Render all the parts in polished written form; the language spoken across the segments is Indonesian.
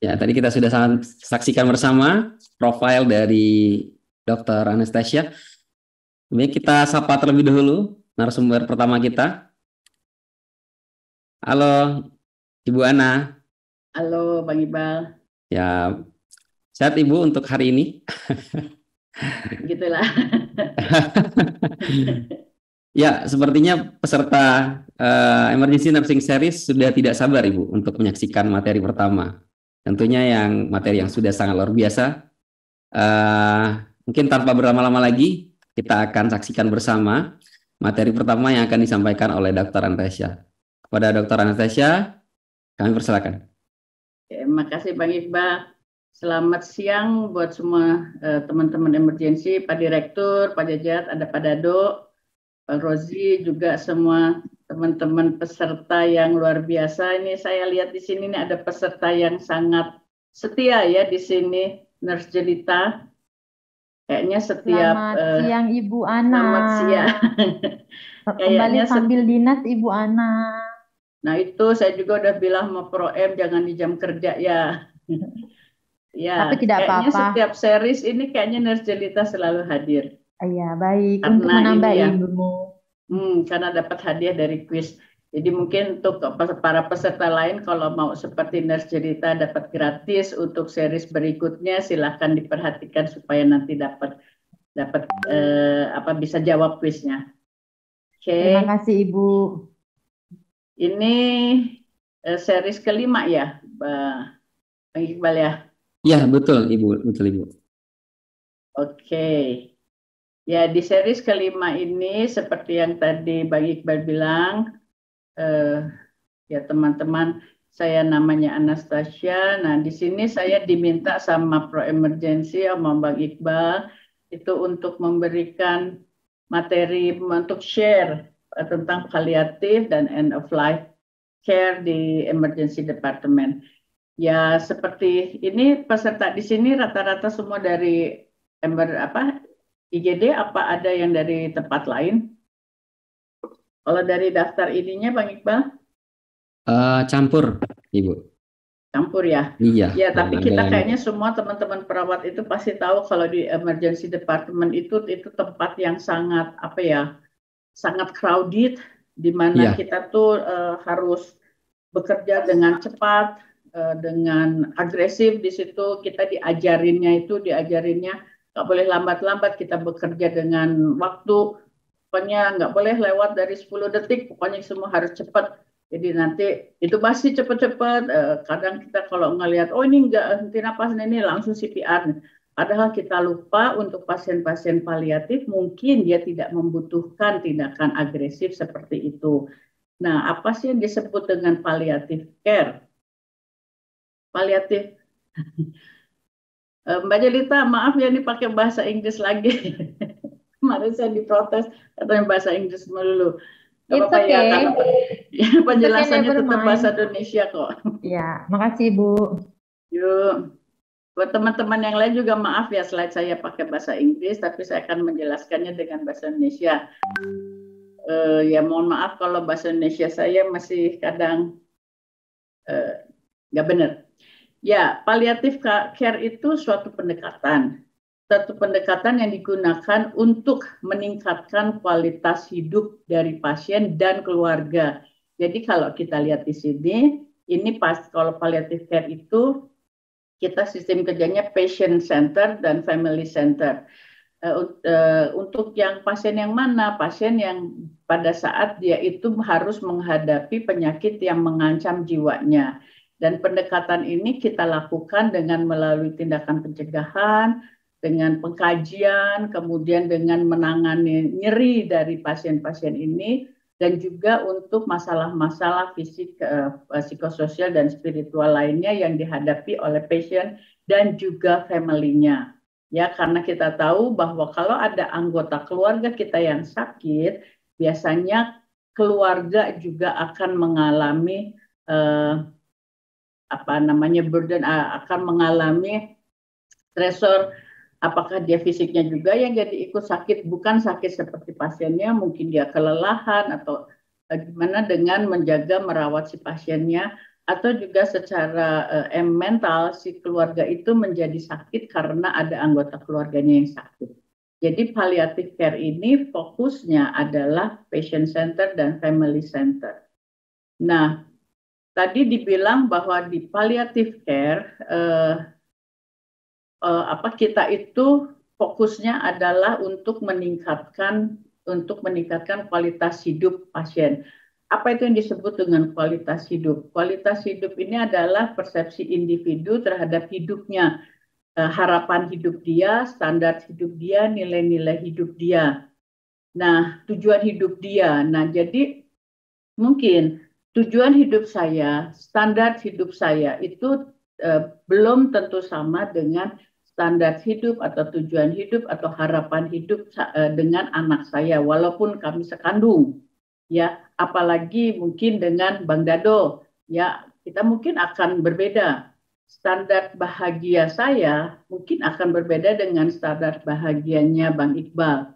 Ya, tadi kita sudah saksikan bersama profil dari Dr. Anastasia. Baik, kita sapa terlebih dahulu narasumber pertama kita. Halo, Ibu Ana. Halo, Bang Iqbal. Ya, sehat Ibu untuk hari ini? Gitulah. Ya, sepertinya peserta Emergency Nursing Series sudah tidak sabar Ibu untuk menyaksikan materi pertama. Tentunya yang materi yang sudah sangat luar biasa. Mungkin tanpa berlama-lama lagi, kita akan saksikan bersama materi pertama yang akan disampaikan oleh Dr. Anastasia. Kepada Dr. Anastasia, kami persilakan. Terima kasih Bang Iqbal. Selamat siang buat semua teman-teman emergensi, Pak Direktur, Pak Jajat, ada Pak Dado, Pak Rozi, juga semua teman-teman peserta yang luar biasa. Ini saya lihat di sini nih ada peserta yang sangat setia ya di sini, Nurse Jelita. Kayaknya setiap Selamat siang Ibu Ana. Selamat siang. Kembali sambil dinas Ibu Ana. Nah itu saya juga udah bilang sama Pro M jangan di jam kerja ya. Ya, tapi tidak apa-apa. Setiap series ini kayaknya Nurse Jelita selalu hadir. Iya, baik. Karena untuk menambah ya, ilmu. Karena dapat hadiah dari kuis. Jadi mungkin untuk para peserta lain kalau mau seperti Nurse Jelita dapat gratis untuk series berikutnya silahkan diperhatikan supaya nanti dapat bisa jawab kuisnya. Oke. Terima kasih Ibu. Ini series kelima ya, Bang Iqbal ya? Ya, betul Ibu, betul Ibu. Oke. Ya, di series kelima ini seperti yang tadi Bang Iqbal bilang, ya teman-teman, saya namanya Anastasia. Nah, di sini saya diminta sama Pro Emergency sama Bang Iqbal itu untuk memberikan materi untuk share tentang paliatif dan end of life care di emergency department. Ya seperti ini peserta di sini rata-rata semua dari IGD apa ada yang dari tempat lain? Kalau dari daftar ininya Bang Iqbal? Campur, Ibu. Campur ya? Iya. Ya, tapi kita kayaknya semua teman-teman perawat itu pasti tahu kalau di emergency department itu tempat yang sangat sangat crowded, di mana kita tuh harus bekerja dengan cepat, dengan agresif. Di situ kita diajarinnya nggak boleh lambat-lambat, kita bekerja dengan waktu, pokoknya nggak boleh lewat dari 10 detik, pokoknya semua harus cepat. Jadi nanti itu pasti cepat-cepat. Kadang kita kalau ngelihat, oh ini nggak henti napas ini langsung CPR. Padahal kita lupa untuk pasien-pasien paliatif mungkin dia tidak membutuhkan tindakan agresif seperti itu. Nah, apa sih yang disebut dengan palliative care? Palliative. Mbak Jelita, maaf ya ini pakai bahasa Inggris lagi. Kemarin saya diprotes katanya bahasa Inggris dulu. Apa ya, ya, penjelasannya tetap bahasa Indonesia kok. Ya, makasih Bu. Yuk. Buat teman-teman yang lain juga maaf ya slide saya pakai bahasa Inggris, tapi saya akan menjelaskannya dengan bahasa Indonesia. Ya mohon maaf kalau bahasa Indonesia saya masih kadang nggak benar. Ya, palliative care itu suatu pendekatan yang digunakan untuk meningkatkan kualitas hidup dari pasien dan keluarga. Jadi kalau kita lihat di sini, ini kalau palliative care itu kita sistem kerjanya patient center dan family center. Untuk yang pasien yang mana? Pasien yang pada saat dia itu harus menghadapi penyakit yang mengancam jiwanya. Dan pendekatan ini kita lakukan dengan melalui tindakan pencegahan, dengan pengkajian, kemudian dengan menangani nyeri dari pasien-pasien ini, dan juga untuk masalah-masalah fisik, psikososial, dan spiritual lainnya yang dihadapi oleh pasien dan juga family-nya. Ya, karena kita tahu bahwa kalau ada anggota keluarga kita yang sakit, biasanya keluarga juga akan mengalami burden, akan mengalami stresor. Apakah dia fisiknya juga yang jadi ikut sakit, bukan sakit seperti pasiennya, mungkin dia kelelahan atau gimana dengan menjaga merawat si pasiennya atau juga secara mental si keluarga itu menjadi sakit karena ada anggota keluarganya yang sakit. Jadi palliative care ini fokusnya adalah patient center dan family center. Nah, tadi dibilang bahwa di palliative care kita itu fokusnya adalah untuk meningkatkan kualitas hidup pasien. Apa itu yang disebut dengan kualitas hidup? Kualitas hidup ini adalah persepsi individu terhadap hidupnya, harapan hidup dia, standar hidup dia, nilai-nilai hidup dia. Nah, tujuan hidup dia. Nah, jadi mungkin tujuan hidup saya, standar hidup saya itu belum tentu sama dengan standar hidup atau tujuan hidup atau harapan hidup dengan anak saya, walaupun kami sekandung. Ya, apalagi mungkin dengan Bang Dado, ya kita mungkin akan berbeda. Standar bahagia saya mungkin akan berbeda dengan standar bahagianya Bang Iqbal.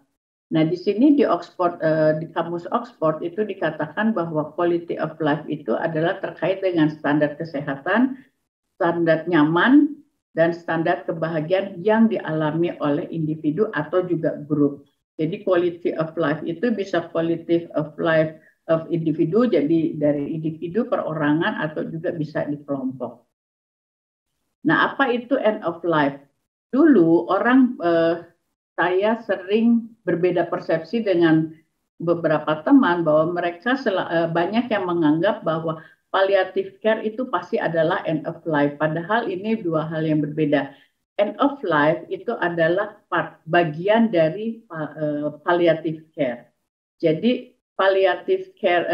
Nah, di sini di Oxford, di kamus Oxford itu dikatakan bahwa quality of life itu adalah terkait dengan standar kesehatan, standar nyaman, dan standar kebahagiaan yang dialami oleh individu atau juga grup. Jadi quality of life itu bisa quality of life of individu, jadi dari individu, perorangan, atau juga bisa di kelompok. Nah, apa itu end of life? Dulu saya sering berbeda persepsi dengan beberapa teman bahwa mereka banyak yang menganggap bahwa palliative care itu pasti adalah end of life. Padahal ini dua hal yang berbeda. End of life itu adalah bagian dari palliative care. Jadi palliative care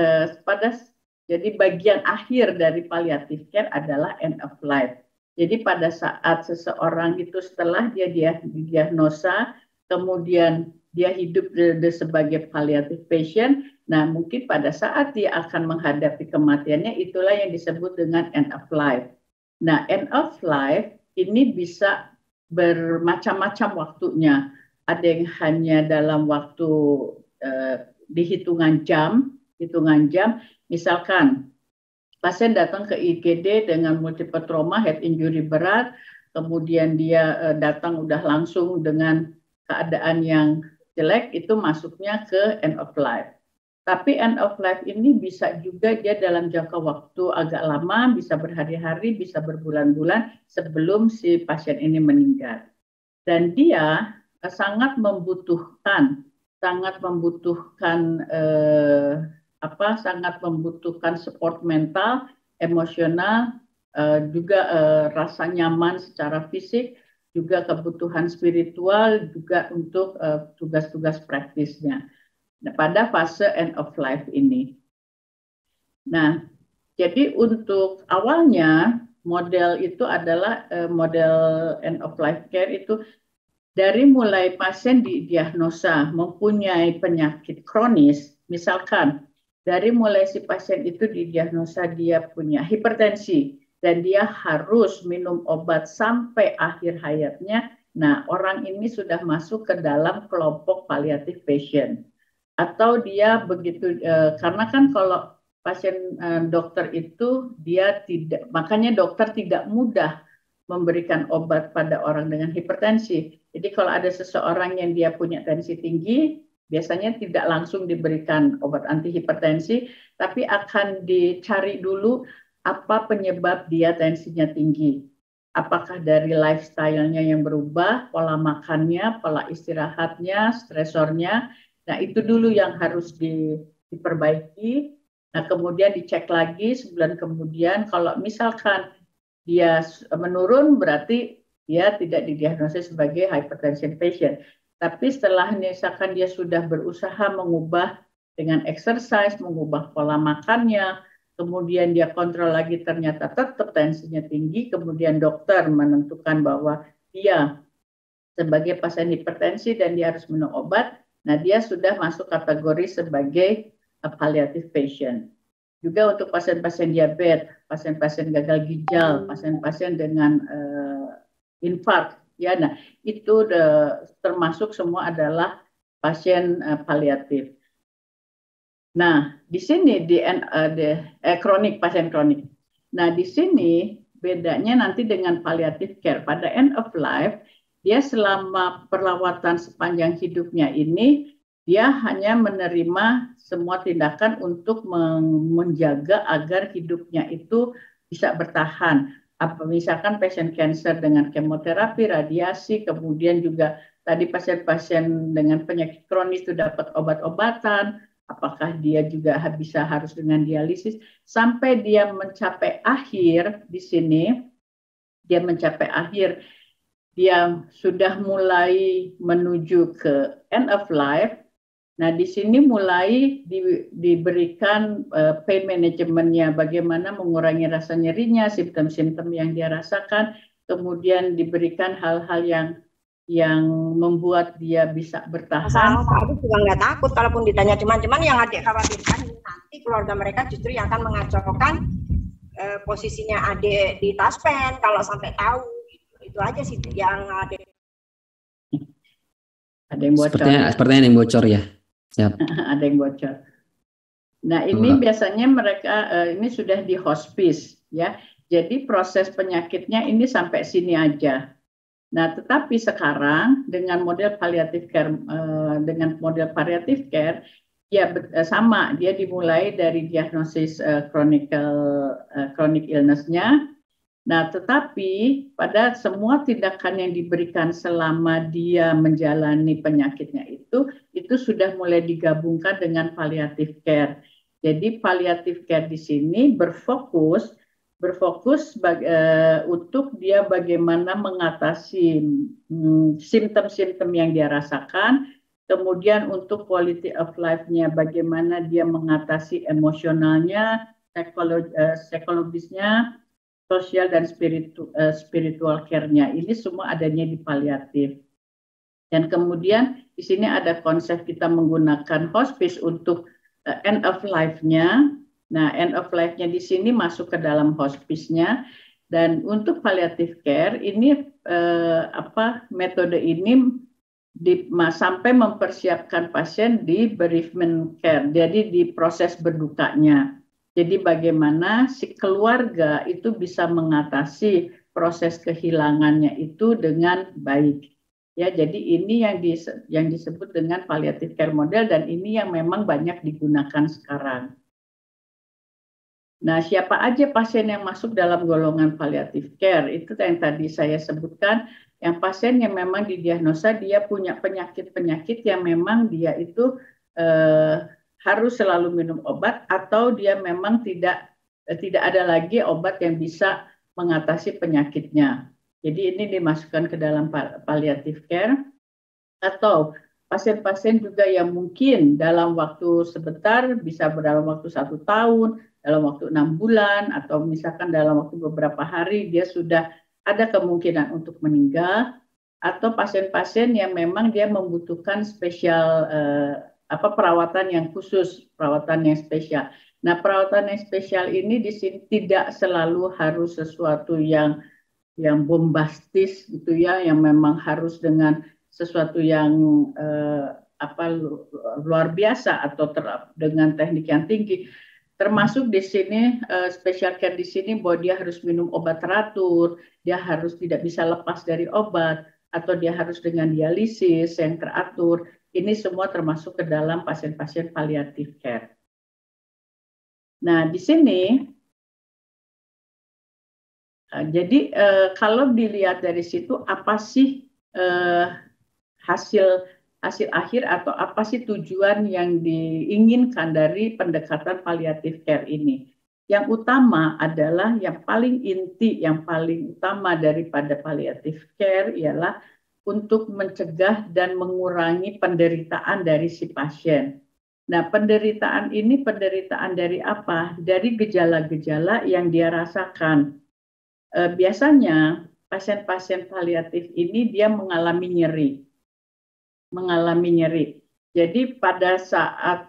jadi bagian akhir dari palliative care adalah end of life. Jadi pada saat seseorang itu setelah dia didiagnosa, kemudian dia hidup sebagai palliative patient, nah mungkin pada saat dia akan menghadapi kematiannya, itulah yang disebut dengan end of life. Nah, end of life ini bisa bermacam-macam waktunya. Ada yang hanya dalam waktu di hitungan jam. Misalkan pasien datang ke IGD dengan multiple trauma, head injury berat, kemudian dia datang udah langsung dengan keadaan yang jelek, itu masuknya ke end of life. Tapi end of life ini bisa juga dia dalam jangka waktu agak lama, bisa berhari-hari, bisa berbulan-bulan sebelum si pasien ini meninggal. Dan dia sangat membutuhkan support mental, emosional, juga rasa nyaman secara fisik, juga kebutuhan spiritual, juga untuk tugas-tugas praktisnya. Nah, pada fase end of life ini. Nah, jadi untuk awalnya model itu adalah model end of life care itu dari mulai pasien didiagnosa mempunyai penyakit kronis, misalkan dari mulai si pasien itu didiagnosa dia punya hipertensi dan dia harus minum obat sampai akhir hayatnya. Nah, orang ini sudah masuk ke dalam kelompok palliative patient. Atau dia begitu, karena kan kalau pasien dokter itu dia tidak, makanya dokter tidak mudah memberikan obat pada orang dengan hipertensi. Jadi kalau ada seseorang yang dia punya tensi tinggi, biasanya tidak langsung diberikan obat antihipertensi, tapi akan dicari dulu apa penyebab dia tensinya tinggi. Apakah dari lifestyle-nya yang berubah, pola makannya, pola istirahatnya, stresornya. Nah, itu dulu yang harus diperbaiki. Nah, kemudian dicek lagi sebulan kemudian, kalau misalkan dia menurun berarti dia tidak didiagnosis sebagai hypertension patient. Tapi setelah misalkan dia sudah berusaha mengubah dengan exercise, mengubah pola makannya, kemudian dia kontrol lagi ternyata tetap tensinya tinggi, kemudian dokter menentukan bahwa dia sebagai pasien hipertensi dan dia harus minum obat, nah dia sudah masuk kategori sebagai palliative patient. Juga untuk pasien-pasien diabetes, pasien-pasien gagal ginjal, pasien-pasien dengan infark, ya, nah itu termasuk semua adalah pasien paliatif. Nah, di sini kronik, pasien kronik. Nah, di sini bedanya nanti dengan palliative care. Pada end of life, dia selama perawatan sepanjang hidupnya ini, dia hanya menerima semua tindakan untuk menjaga agar hidupnya itu bisa bertahan. Apa misalkan pasien cancer dengan kemoterapi, radiasi, kemudian juga tadi pasien-pasien dengan penyakit kronis itu dapat obat-obatan, apakah dia juga bisa harus dengan dialisis, sampai dia mencapai akhir di sini, dia mencapai akhir, dia sudah mulai menuju ke end of life. Nah, di sini mulai diberikan pain manajemennya, bagaimana mengurangi rasa nyerinya, simptom-simptom yang dia rasakan, kemudian diberikan hal-hal yang membuat dia bisa bertahan. Aku juga nggak takut kalaupun ditanya, cuman yang adik khawatirkan nanti keluarga mereka justru yang akan mengacaukan posisinya adik di taspen kalau sampai tahu. Itu aja sih yang adik. Ada yang bocor. Sepertinya ada yang bocor ya. Siap. Ada yang bocor. Nah, ini biasanya mereka ini sudah di hospice ya. Jadi proses penyakitnya ini sampai sini aja. Nah, tetapi sekarang dengan model palliative care ya sama, dia dimulai dari diagnosis chronic illness-nya. Nah, tetapi pada semua tindakan yang diberikan selama dia menjalani penyakitnya itu sudah mulai digabungkan dengan palliative care. Jadi palliative care di sini berfokus untuk dia bagaimana mengatasi simptom-simptom yang dia rasakan, kemudian untuk quality of life-nya bagaimana dia mengatasi emosionalnya, psikologisnya, sosial dan spiritual care-nya. Ini semua adanya di palliatif. Dan kemudian di sini ada konsep kita menggunakan hospice untuk end of life-nya. Nah, end of life-nya di sini masuk ke dalam hospice-nya. Dan untuk palliative care ini metode ini sampai mempersiapkan pasien di bereavement care. Jadi di proses berdukanya. Jadi bagaimana si keluarga itu bisa mengatasi proses kehilangannya itu dengan baik. Ya, jadi ini yang disebut dengan palliative care model dan ini yang memang banyak digunakan sekarang. Nah, siapa aja pasien yang masuk dalam golongan palliative care? Itu yang tadi saya sebutkan, yang pasien yang memang didiagnosa dia punya penyakit-penyakit yang memang dia itu harus selalu minum obat atau dia memang tidak ada lagi obat yang bisa mengatasi penyakitnya. Jadi ini dimasukkan ke dalam palliative care. Atau pasien-pasien juga yang mungkin dalam waktu sebentar, bisa dalam waktu 1 tahun, dalam waktu 6 bulan, atau misalkan dalam waktu beberapa hari dia sudah ada kemungkinan untuk meninggal, atau pasien-pasien yang memang dia membutuhkan spesial perawatan yang khusus, perawatan yang spesial. Nah, perawatan yang spesial ini di sini tidak selalu harus sesuatu yang bombastis gitu ya, yang memang harus dengan sesuatu yang luar biasa atau dengan teknik yang tinggi. Termasuk di sini special care di sini bahwa dia harus minum obat teratur, dia harus tidak bisa lepas dari obat, atau dia harus dengan dialisis yang teratur. Ini semua termasuk ke dalam pasien-pasien palliative care. Nah, di sini, jadi kalau dilihat dari situ, apa sih hasil akhir atau apa sih tujuan yang diinginkan dari pendekatan palliative care ini? Yang utama adalah yang paling inti, yang paling utama daripada palliative care ialah untuk mencegah dan mengurangi penderitaan dari si pasien. Nah, penderitaan ini penderitaan dari apa? Dari gejala-gejala yang dia rasakan. Biasanya pasien-pasien palliatif ini dia mengalami nyeri. Jadi pada saat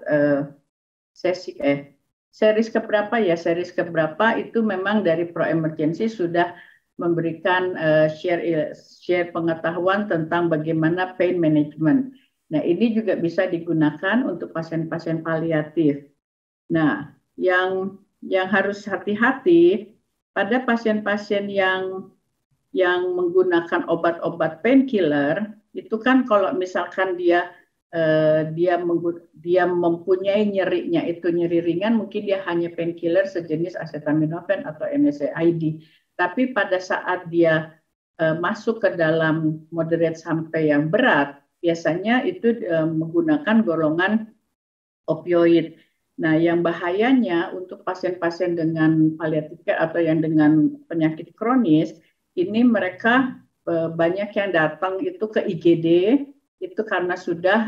series keberapa itu memang dari Pro Emergency sudah memberikan share pengetahuan tentang bagaimana pain management. Nah, ini juga bisa digunakan untuk pasien-pasien paliatif. Nah, yang harus hati-hati pada pasien-pasien yang menggunakan obat-obat painkiller itu kan kalau misalkan dia mempunyai nyerinya itu nyeri ringan, mungkin dia hanya painkiller sejenis acetaminophen atau NSAID. Tapi pada saat dia masuk ke dalam moderate sampai yang berat, biasanya itu menggunakan golongan opioid. Nah, yang bahayanya untuk pasien-pasien dengan palliative care atau yang dengan penyakit kronis, ini mereka banyak yang datang itu ke IGD, itu karena sudah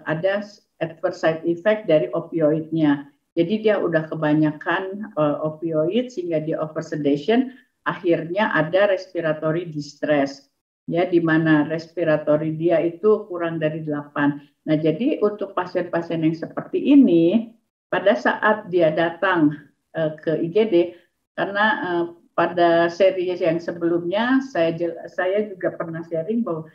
ada adverse side effect dari opioidnya. Jadi dia udah kebanyakan opioid sehingga dia oversedation, akhirnya ada respiratory distress, ya, di mana respiratory dia itu kurang dari 8. Nah, jadi untuk pasien-pasien yang seperti ini, pada saat dia datang ke IGD, karena pada seri yang sebelumnya saya juga pernah sharing bahwa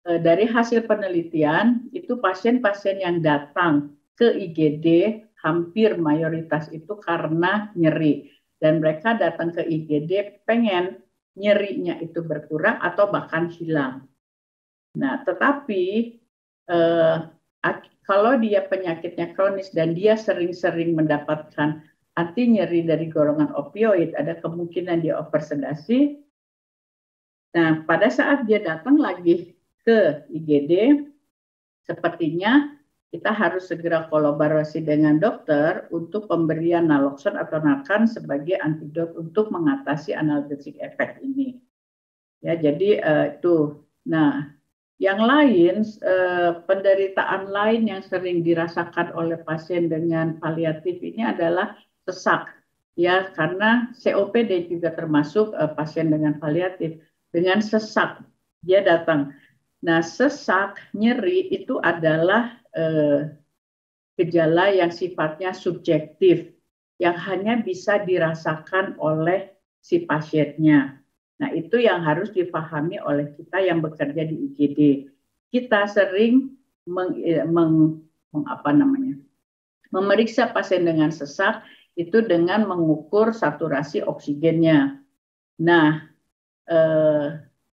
dari hasil penelitian itu pasien-pasien yang datang ke IGD hampir mayoritas itu karena nyeri, dan mereka datang ke IGD pengen nyerinya itu berkurang atau bahkan hilang. Nah, tetapi kalau dia penyakitnya kronis dan dia sering-sering mendapatkan anti nyeri dari golongan opioid, ada kemungkinan dia oversedasi. Nah, pada saat dia datang lagi ke IGD, sepertinya kita harus segera kolaborasi dengan dokter untuk pemberian naloxone atau Narcan sebagai antidot untuk mengatasi analgesic effect ini. Ya, jadi itu. Nah, yang lain, penderitaan lain yang sering dirasakan oleh pasien dengan paliatif ini adalah sesak, ya, karena COPD juga termasuk pasien dengan paliatif. Dengan sesak dia datang. Nah, sesak, nyeri itu adalah gejala yang sifatnya subjektif, yang hanya bisa dirasakan oleh si pasiennya. Nah, itu yang harus dipahami oleh kita yang bekerja di IGD. Kita sering memeriksa pasien dengan sesak itu dengan mengukur saturasi oksigennya. Nah,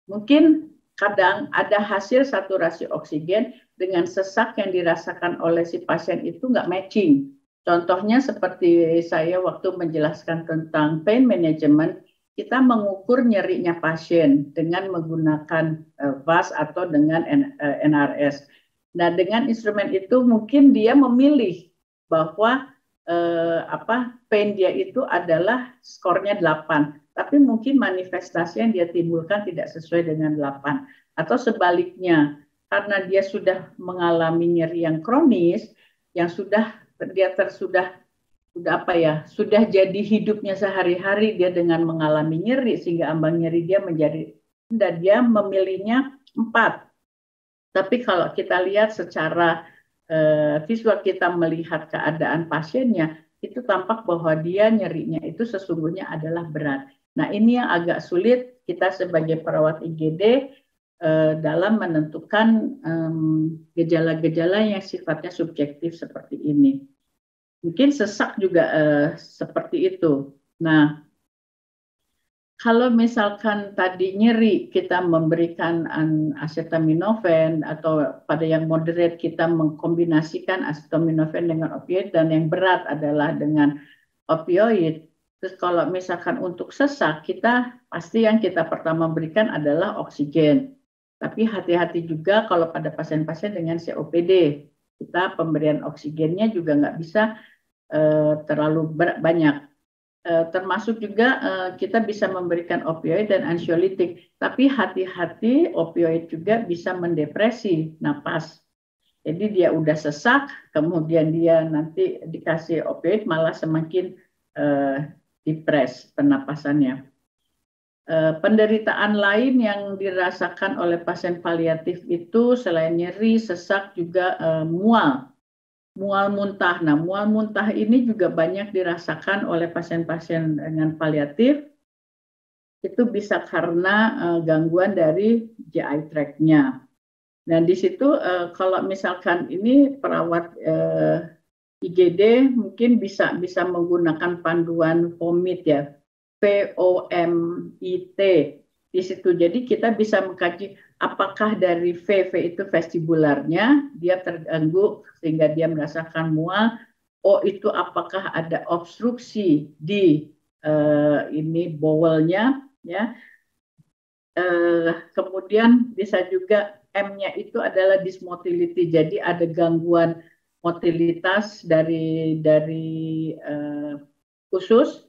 mungkin kadang ada hasil saturasi oksigen dengan sesak yang dirasakan oleh si pasien itu nggak matching. Contohnya seperti saya waktu menjelaskan tentang pain management, kita mengukur nyerinya pasien dengan menggunakan VAS atau dengan NRS. Nah, dengan instrumen itu mungkin dia memilih bahwa pain dia itu adalah skornya 8, tapi mungkin manifestasi yang dia timbulkan tidak sesuai dengan 8. Atau sebaliknya, karena dia sudah mengalami nyeri yang kronis, yang sudah jadi hidupnya sehari-hari dia dengan mengalami nyeri sehingga ambang nyeri dia menjadi, dan dia memilihnya 4. Tapi kalau kita lihat secara visual, kita melihat keadaan pasiennya, itu tampak bahwa dia nyerinya itu sesungguhnya adalah berat. Nah, ini yang agak sulit kita sebagai perawat IGD dalam menentukan gejala-gejala yang sifatnya subjektif seperti ini. Mungkin sesak juga seperti itu. Nah, kalau misalkan tadi nyeri kita memberikan acetaminophen, atau pada yang moderate kita mengkombinasikan acetaminophen dengan opioid, dan yang berat adalah dengan opioid. Terus kalau misalkan untuk sesak, kita pasti yang kita pertama berikan adalah oksigen. Tapi hati-hati juga kalau pada pasien-pasien dengan COPD, kita pemberian oksigennya juga nggak bisa terlalu banyak. Termasuk juga kita bisa memberikan opioid dan ansiolitik, tapi hati-hati opioid juga bisa mendepresi napas. Jadi dia udah sesak, kemudian dia nanti dikasih opioid malah semakin depres pernapasannya. Penderitaan lain yang dirasakan oleh pasien paliatif itu selain nyeri, sesak, juga mual muntah. Nah, mual muntah ini juga banyak dirasakan oleh pasien-pasien dengan paliatif. Itu bisa karena gangguan dari GI tract-nya. Nah, di situ kalau misalkan ini perawat IGD mungkin bisa menggunakan panduan POMID, ya. VOMIT di situ. Jadi kita bisa mengkaji apakah dari V itu vestibularnya dia terganggu sehingga dia merasakan mual. O itu apakah ada obstruksi di ini bowelnya, ya. Kemudian bisa juga M-nya itu adalah dysmotility, jadi ada gangguan motilitas dari usus.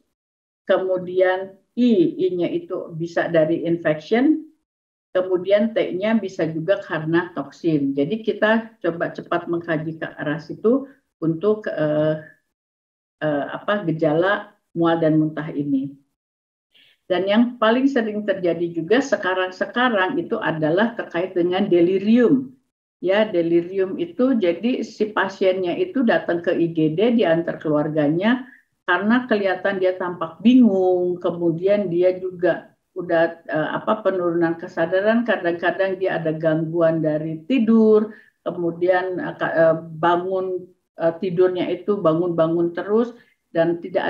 Kemudian I-nya itu bisa dari infection. Kemudian T-nya bisa juga karena toksin. Jadi kita coba cepat mengkaji ke arah situ untuk gejala mual dan muntah ini. Dan yang paling sering terjadi juga sekarang itu adalah terkait dengan delirium. Ya, delirium itu jadi si pasiennya itu datang ke IGD diantar keluarganya karena kelihatan dia tampak bingung, kemudian dia juga udah penurunan kesadaran, kadang-kadang dia ada gangguan dari tidur, kemudian bangun tidurnya itu bangun-bangun terus dan tidak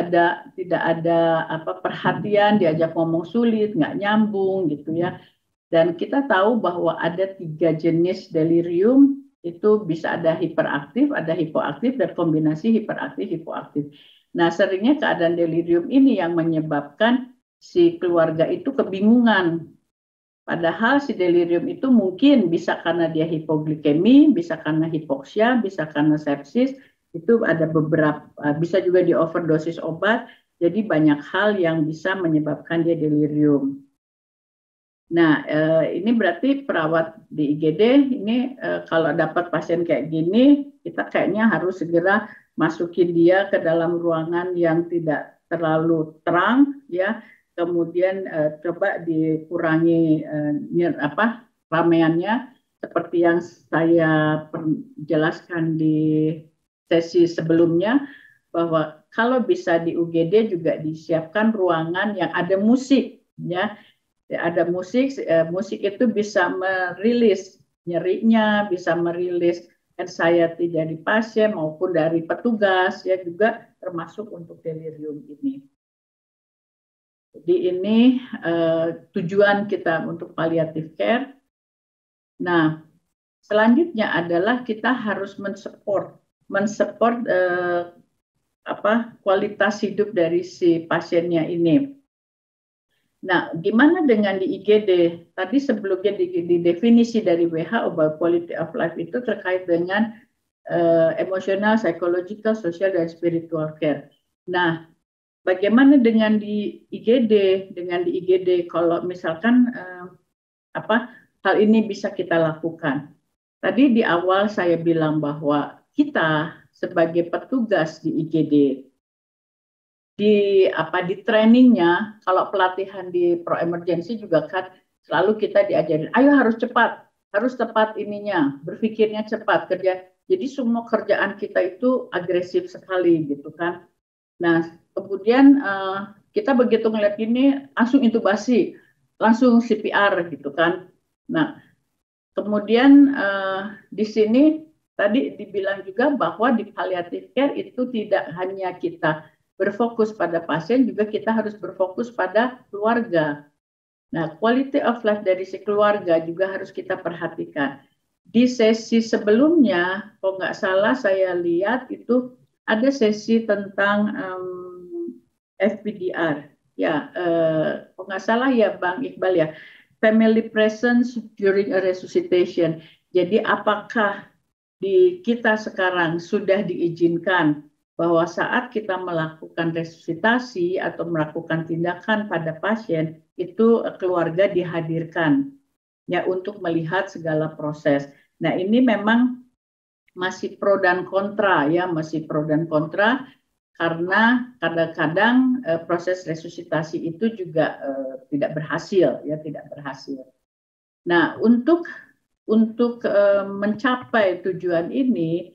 ada perhatian, diajak ngomong sulit, nggak nyambung gitu ya. Dan kita tahu bahwa ada 3 jenis delirium, itu bisa ada hiperaktif, ada hipoaktif, dan kombinasi hiperaktif-hipoaktif. Nah, seringnya keadaan delirium ini yang menyebabkan si keluarga itu kebingungan. Padahal si delirium itu mungkin bisa karena dia hipoglikemi, bisa karena hipoksia, bisa karena sepsis, itu ada beberapa, bisa juga di overdosis obat, jadi banyak hal yang bisa menyebabkan dia delirium. Nah, ini berarti perawat di IGD ini kalau dapat pasien kayak gini, kita kayaknya harus segera masukin dia ke dalam ruangan yang tidak terlalu terang, ya. Kemudian coba dikurangi rameannya, seperti yang saya jelaskan di sesi sebelumnya, bahwa kalau bisa di UGD juga disiapkan ruangan yang ada musik, ya. Ada musik itu bisa merilis nyerinya, bisa merilis anxiety dari pasien maupun dari petugas, ya, juga termasuk untuk delirium ini. Jadi ini tujuan kita untuk palliative care. Nah, selanjutnya adalah kita harus mensupport kualitas hidup dari si pasiennya ini. Nah, gimana dengan di IGD? Tadi sebelumnya di definisi dari WHO bahwa quality of life itu terkait dengan emosional, psychological, social, dan spiritual care. Nah, bagaimana dengan di IGD? Dengan di IGD, kalau misalkan hal ini bisa kita lakukan. Tadi di awal saya bilang bahwa kita sebagai petugas di IGD, di trainingnya, kalau pelatihan di pro emergency juga kan selalu kita diajarin, ayo harus cepat, harus tepat ininya, berpikirnya cepat, kerja. Jadi semua kerjaan kita itu agresif sekali gitu kan. Nah, kemudian kita begitu ngeliat ini langsung intubasi, langsung CPR gitu kan. Nah, kemudian di sini tadi dibilang juga bahwa di palliative care itu tidak hanya kita berfokus pada pasien, juga kita harus berfokus pada keluarga. Nah, quality of life dari si keluarga juga harus kita perhatikan. Di sesi sebelumnya, kalau nggak salah saya lihat itu ada sesi tentang FPDR. Ya, kalau nggak salah ya Bang Iqbal ya, family presence during a resuscitation. Jadi apakah di kita sekarang sudah diizinkan bahwa saat kita melakukan resusitasi atau melakukan tindakan pada pasien, itu keluarga dihadirkan ya untuk melihat segala proses. Nah, ini memang masih pro dan kontra ya, masih pro dan kontra karena kadang-kadang proses resusitasi itu juga tidak berhasil ya, tidak berhasil. Nah, untuk mencapai tujuan ini,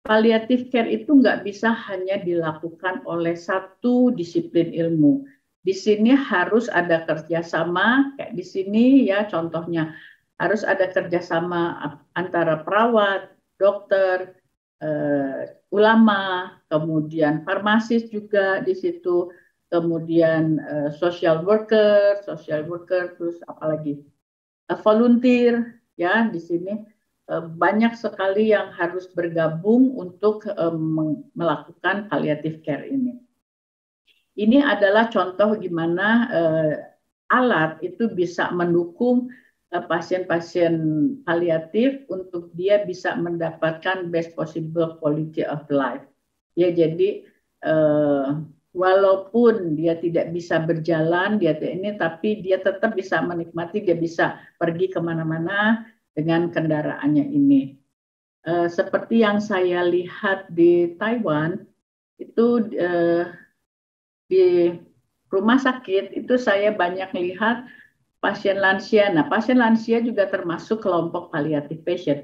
palliative care itu nggak bisa hanya dilakukan oleh satu disiplin ilmu. Di sini harus ada kerjasama, kayak di sini ya contohnya, harus ada kerjasama antara perawat, dokter, ulama, kemudian farmasis juga di situ, kemudian social worker, terus apalagi volunteer, ya di sini banyak sekali yang harus bergabung untuk melakukan palliative care ini. Ini adalah contoh gimana alat itu bisa mendukung pasien-pasien paliatif untuk dia bisa mendapatkan best possible quality of life. Ya, jadi walaupun dia tidak bisa berjalan, tapi dia tetap bisa menikmati, dia bisa pergi kemana-mana dengan kendaraannya ini. Seperti yang saya lihat di Taiwan, itu di rumah sakit itu saya banyak lihat pasien lansia. Nah, pasien lansia juga termasuk kelompok palliative patient.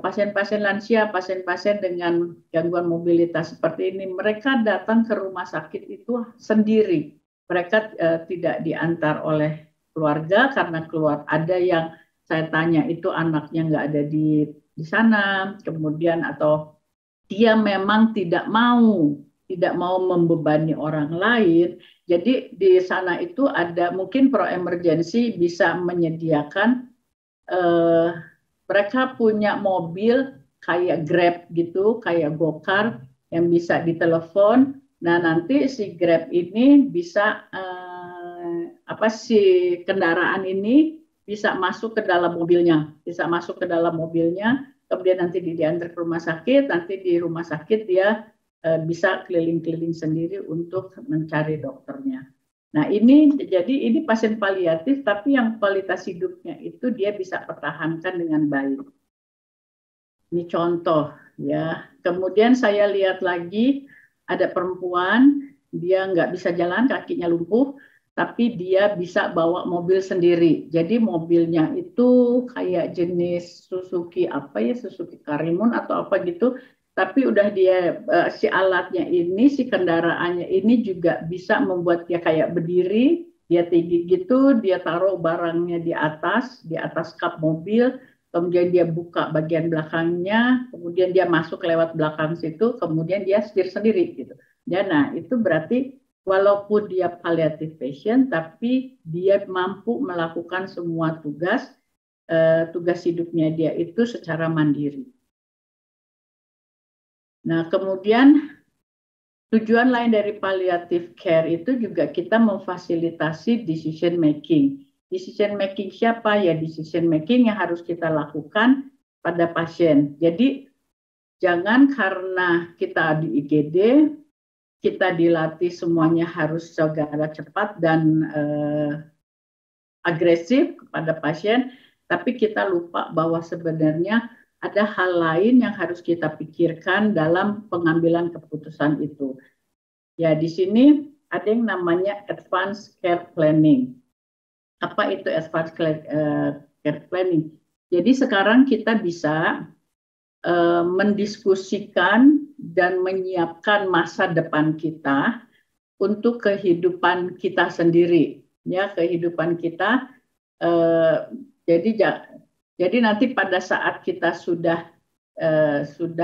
Pasien-pasien lansia, pasien-pasien dengan gangguan mobilitas seperti ini, mereka datang ke rumah sakit itu sendiri. Mereka tidak diantar oleh keluarga karena ada yang saya tanya itu anaknya nggak ada di sana, kemudian atau dia memang tidak mau membebani orang lain. Jadi di sana itu ada mungkin pro emergency bisa menyediakan mereka punya mobil kayak Grab gitu, kayak Gokar yang bisa ditelepon. Nah, nanti si Grab ini bisa si kendaraan ini bisa masuk ke dalam mobilnya, kemudian nanti diantar ke rumah sakit, nanti di rumah sakit dia bisa keliling-keliling sendiri untuk mencari dokternya. Nah, ini pasien paliatif, tapi yang kualitas hidupnya itu dia bisa pertahankan dengan baik. Ini contoh ya. Kemudian saya lihat lagi ada perempuan, dia nggak bisa jalan, kakinya lumpuh, tapi dia bisa bawa mobil sendiri. Jadi mobilnya itu kayak jenis Suzuki Suzuki Karimun atau apa gitu. Tapi udah dia si alatnya ini, si kendaraannya ini juga bisa membuat dia kayak berdiri, dia tinggi gitu, dia taruh barangnya di atas kap mobil, kemudian dia buka bagian belakangnya, kemudian dia masuk lewat belakang situ, kemudian dia setir sendiri gitu. Ya, nah itu berarti walaupun dia palliative patient, tapi dia mampu melakukan semua tugas hidupnya dia itu secara mandiri. Nah, kemudian tujuan lain dari palliative care itu juga kita memfasilitasi decision making. Decision making siapa? Ya, decision making yang harus kita lakukan pada pasien. Jadi, jangan karena kita di IGD, kita dilatih semuanya harus segera cepat dan agresif kepada pasien, tapi kita lupa bahwa sebenarnya ada hal lain yang harus kita pikirkan dalam pengambilan keputusan itu. Ya, di sini ada yang namanya advanced care planning. Apa itu advanced care planning? Jadi sekarang kita bisa mendiskusikan dan menyiapkan masa depan kita untuk kehidupan kita sendiri. Ya, kehidupan kita. Jadi nanti pada saat kita sudah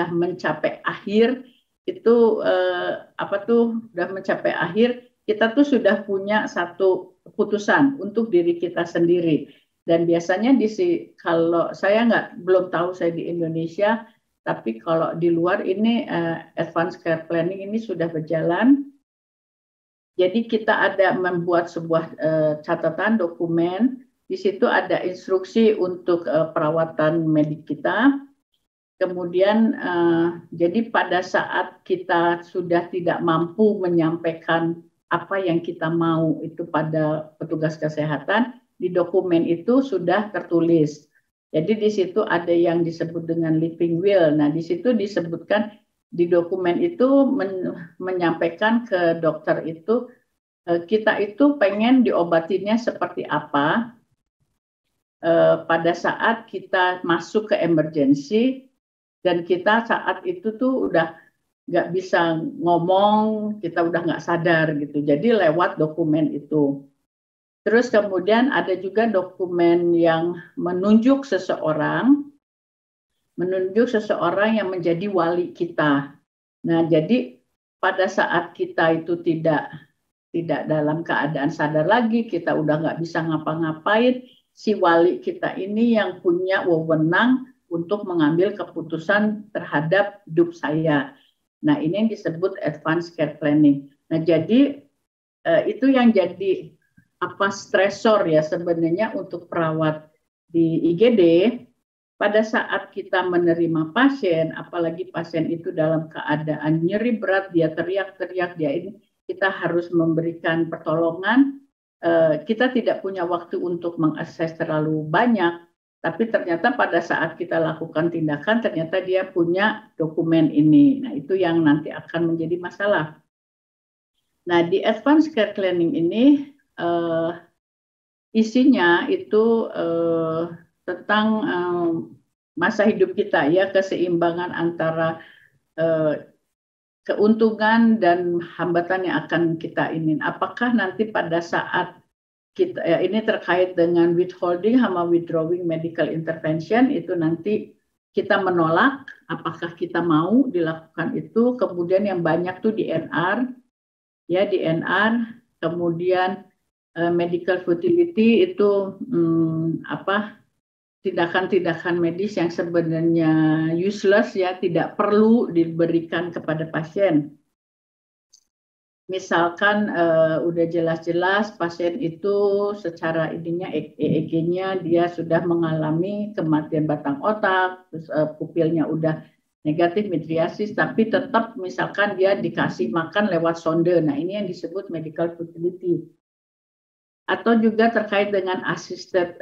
mencapai akhir itu sudah mencapai akhir, kita tuh sudah punya satu keputusan untuk diri kita sendiri. Dan biasanya kalau saya belum tahu saya di Indonesia, tapi kalau di luar ini advanced care planning ini sudah berjalan. Jadi kita membuat sebuah catatan dokumen. Di situ ada instruksi untuk perawatan medik kita. Kemudian, jadi pada saat kita sudah tidak mampu menyampaikan apa yang kita mau itu pada petugas kesehatan, di dokumen itu sudah tertulis. Jadi di situ ada yang disebut dengan living will. Nah, di situ disebutkan di dokumen itu menyampaikan ke dokter itu, kita itu pengen diobatinya seperti apa, pada saat kita masuk ke emergency dan kita saat itu tuh udah nggak bisa ngomong, kita udah nggak sadar gitu. Jadi lewat dokumen itu. Terus kemudian ada juga dokumen yang menunjuk seseorang yang menjadi wali kita. Nah, jadi pada saat kita itu tidak tidak dalam keadaan sadar lagi, kita udah nggak bisa ngapa-ngapain, si wali kita ini yang punya wewenang untuk mengambil keputusan terhadap hidup saya. Nah, ini yang disebut advanced care planning. Nah, jadi itu yang jadi stresor ya sebenarnya untuk perawat di IGD. Pada saat kita menerima pasien, apalagi pasien itu dalam keadaan nyeri berat, dia teriak-teriak, dia ini, kita harus memberikan pertolongan. Kita tidak punya waktu untuk mengakses terlalu banyak, tapi ternyata pada saat kita lakukan tindakan, ternyata dia punya dokumen ini. Nah, itu yang nanti akan menjadi masalah. Nah, di advanced care planning ini, isinya itu tentang masa hidup kita ya, keseimbangan antara keuntungan dan hambatan yang akan kita ingin. Apakah nanti pada saat kita ini terkait dengan withholding sama withdrawing medical intervention, itu nanti kita menolak, apakah kita mau dilakukan itu. Kemudian yang banyak tuh DNR, ya DNR, kemudian medical futility itu tindakan-tindakan medis yang sebenarnya useless ya, tidak perlu diberikan kepada pasien. Misalkan udah jelas-jelas pasien itu secara ininya EEG-nya dia sudah mengalami kematian batang otak, terus pupilnya udah negatif midriasis, tapi tetap misalkan dia dikasih makan lewat sonde. Nah, ini yang disebut medical futility. Atau juga terkait dengan assisted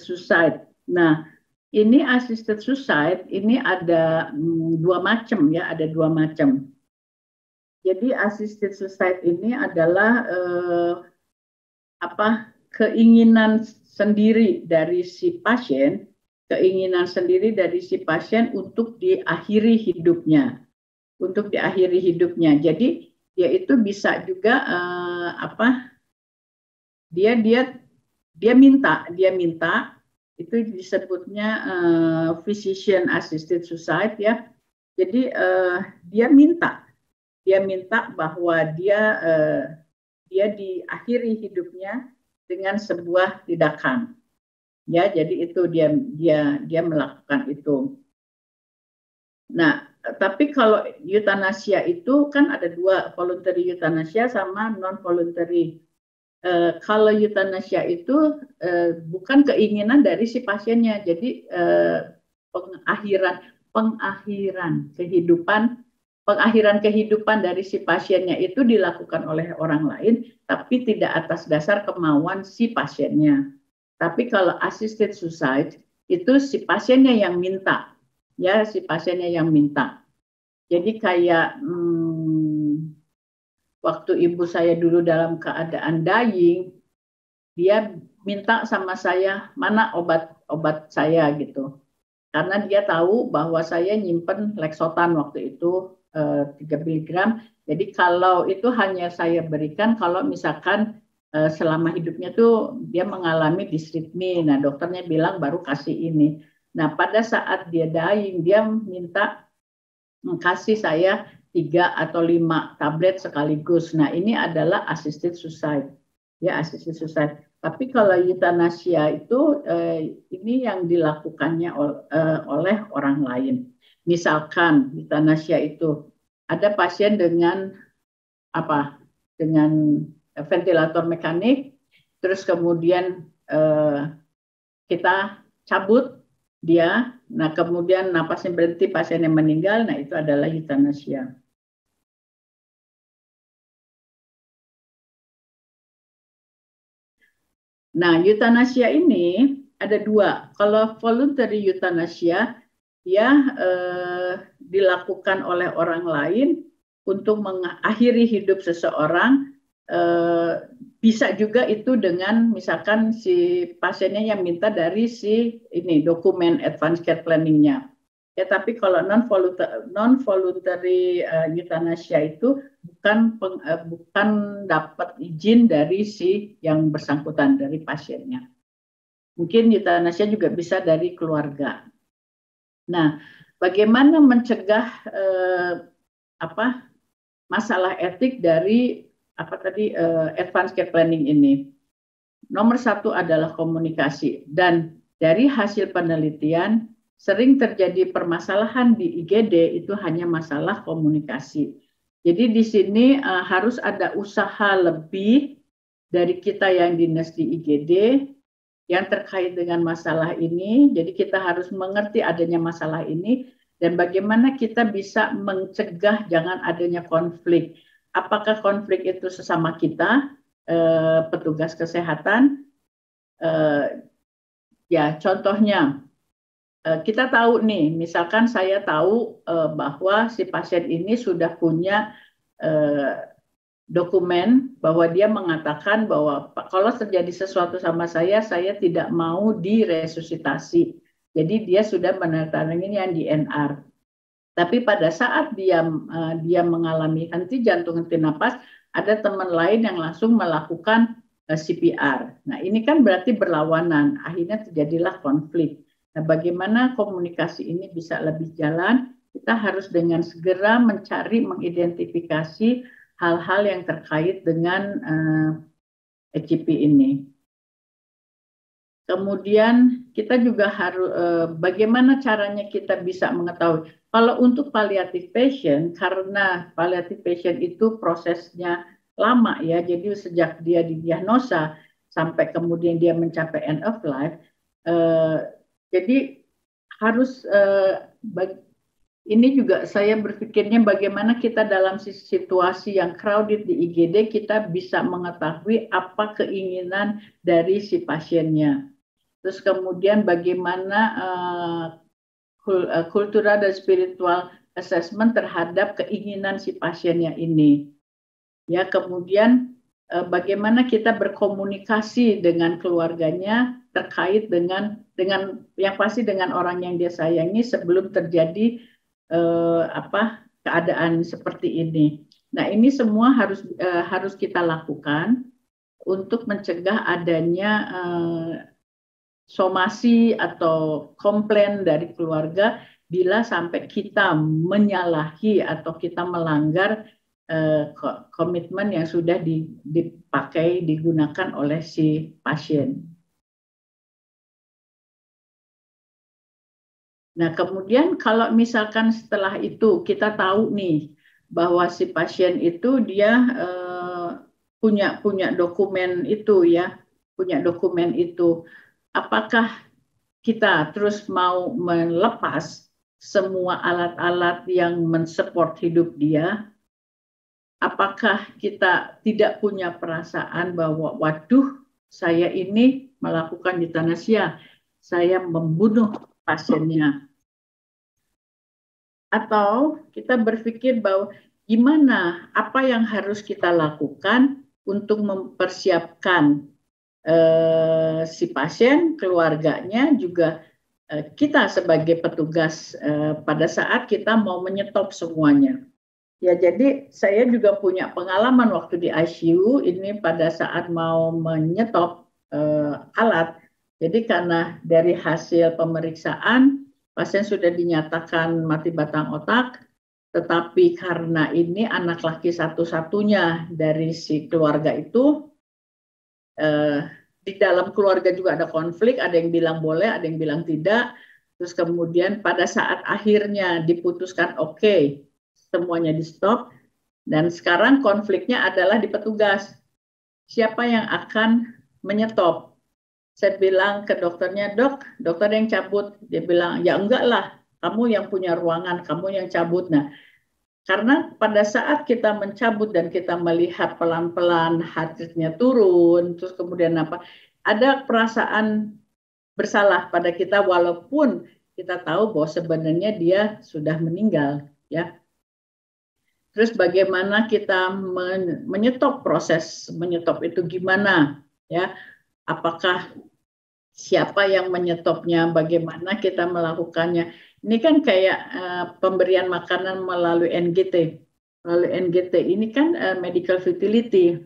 suicide. Nah, ini assisted suicide ini ada dua macam ya, ada dua macam. Jadi assisted suicide ini adalah keinginan sendiri dari si pasien, untuk diakhiri hidupnya, Jadi dia itu bisa juga dia minta itu disebutnya physician assisted suicide ya. Jadi dia minta bahwa dia diakhiri hidupnya dengan sebuah tindakan. Ya, jadi itu dia melakukan itu. Nah, tapi kalau eutanasia itu kan ada dua, voluntary euthanasia sama non voluntary. Kalau eutanasia itu bukan keinginan dari si pasiennya, jadi pengakhiran kehidupan dari si pasiennya itu dilakukan oleh orang lain, tapi tidak atas dasar kemauan si pasiennya. Tapi kalau assisted suicide itu si pasiennya yang minta, ya si pasiennya yang minta. Jadi kayak waktu ibu saya dulu dalam keadaan dying, dia minta sama saya mana obat saya gitu. Karena dia tahu bahwa saya nyimpen Lexotan waktu itu 3 mg. Jadi kalau itu hanya saya berikan kalau misalkan selama hidupnya tuh dia mengalami dysrhythmia. Nah, dokternya bilang baru kasih ini. Nah, pada saat dia dying, dia minta kasih saya 3 atau 5 tablet sekaligus. Nah, ini adalah assisted suicide. Ya, assisted suicide. Tapi kalau eutanasia itu ini yang dilakukannya oleh orang lain. Misalkan eutanasia itu ada pasien dengan dengan ventilator mekanik, terus kemudian kita cabut dia, nah kemudian napasnya berhenti, pasiennya meninggal, nah itu adalah eutanasia. Nah, eutanasia ini ada dua. Kalau voluntary euthanasia, dia dilakukan oleh orang lain untuk mengakhiri hidup seseorang. Bisa juga itu dengan misalkan si pasiennya yang minta dari si ini dokumen advanced care planning-nya. Ya, tapi kalau non voluntary euthanasia itu bukan dapat izin dari si yang bersangkutan, dari pasiennya. Mungkin eutanasia juga bisa dari keluarga. Nah, bagaimana mencegah masalah etik dari advanced care planning ini. Nomor satu adalah komunikasi, dan dari hasil penelitian sering terjadi permasalahan di IGD itu hanya masalah komunikasi. Jadi di sini harus ada usaha lebih dari kita yang dinas di IGD yang terkait dengan masalah ini. Jadi kita harus mengerti adanya masalah ini dan bagaimana kita bisa mencegah jangan adanya konflik. Apakah konflik itu sesama kita, petugas kesehatan? Ya, contohnya kita tahu nih, misalkan saya tahu bahwa si pasien ini sudah punya dokumen bahwa dia mengatakan bahwa kalau terjadi sesuatu sama saya tidak mau diresusitasi. Jadi dia sudah menandatangani yang DNR. Tapi pada saat dia mengalami henti jantung, henti napas, ada teman lain yang langsung melakukan CPR. Nah, ini kan berarti berlawanan. Akhirnya terjadilah konflik. Nah, bagaimana komunikasi ini bisa lebih jalan? Kita harus dengan segera mencari, mengidentifikasi hal-hal yang terkait dengan HCP ini. Kemudian kita juga harus bagaimana caranya kita bisa mengetahui. Kalau untuk palliative patient, karena palliative patient itu prosesnya lama ya, jadi sejak dia didiagnosa sampai kemudian dia mencapai end of life, jadi harus ini juga saya berpikirnya bagaimana kita dalam situasi yang crowded di IGD kita bisa mengetahui apa keinginan dari si pasiennya. Terus kemudian bagaimana kultural dan spiritual assessment terhadap keinginan si pasiennya ini. Ya, kemudian bagaimana kita berkomunikasi dengan keluarganya terkait dengan yang pasti dengan orang yang dia sayangi sebelum terjadi keadaan seperti ini. Nah, ini semua harus kita lakukan untuk mencegah adanya somasi atau komplain dari keluarga bila sampai kita menyalahi atau kita melanggar komitmen yang sudah digunakan oleh si pasien. Nah, kemudian kalau misalkan setelah itu kita tahu nih bahwa si pasien itu dia punya dokumen itu ya, apakah kita terus mau melepas semua alat-alat yang mensupport hidup dia? Apakah kita tidak punya perasaan bahwa waduh, saya ini melakukan eutanasia, saya membunuh pasiennya? Atau kita berpikir bahwa gimana, apa yang harus kita lakukan untuk mempersiapkan si pasien, keluarganya, juga kita sebagai petugas pada saat kita mau menyetop semuanya. Ya, jadi saya juga punya pengalaman waktu di ICU ini pada saat mau menyetop alat. Jadi karena dari hasil pemeriksaan pasien sudah dinyatakan mati batang otak, tetapi karena ini anak laki satu-satunya dari si keluarga itu, di dalam keluarga juga ada konflik, ada yang bilang boleh, ada yang bilang tidak. Terus kemudian pada saat akhirnya diputuskan oke, semuanya di stop, dan sekarang konfliknya adalah di petugas. Siapa yang akan menyetop? Saya bilang ke dokternya, dokter yang cabut. Dia bilang, ya enggak lah, kamu yang punya ruangan, kamu yang cabut. Nah, karena pada saat kita mencabut dan kita melihat pelan-pelan hatinya turun, terus kemudian ada perasaan bersalah pada kita walaupun kita tahu bahwa sebenarnya dia sudah meninggal, ya. Terus bagaimana kita menyetop proses menyetop itu gimana, ya? Apakah siapa yang menyetopnya, bagaimana kita melakukannya? Ini kan kayak pemberian makanan melalui NGT. Melalui NGT ini kan medical futility.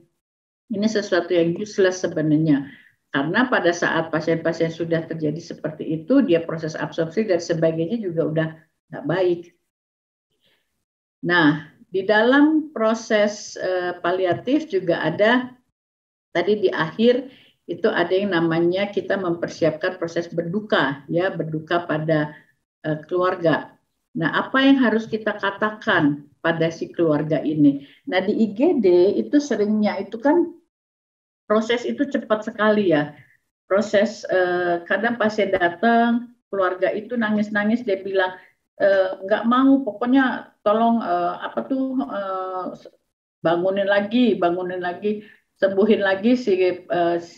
Ini sesuatu yang useless sebenarnya. Karena pada saat pasien-pasien sudah terjadi seperti itu, dia proses absorpsi dan sebagainya juga udah nggak baik. Nah, di dalam proses paliatif juga ada tadi di akhir itu ada yang namanya kita mempersiapkan proses berduka, ya, berduka pada keluarga. Nah, apa yang harus kita katakan pada si keluarga ini? Nah, di IGD itu seringnya itu kan proses itu cepat sekali ya. Proses kadang pasien datang, keluarga itu nangis-nangis, dia bilang nggak mau, pokoknya tolong bangunin lagi, sembuhin lagi si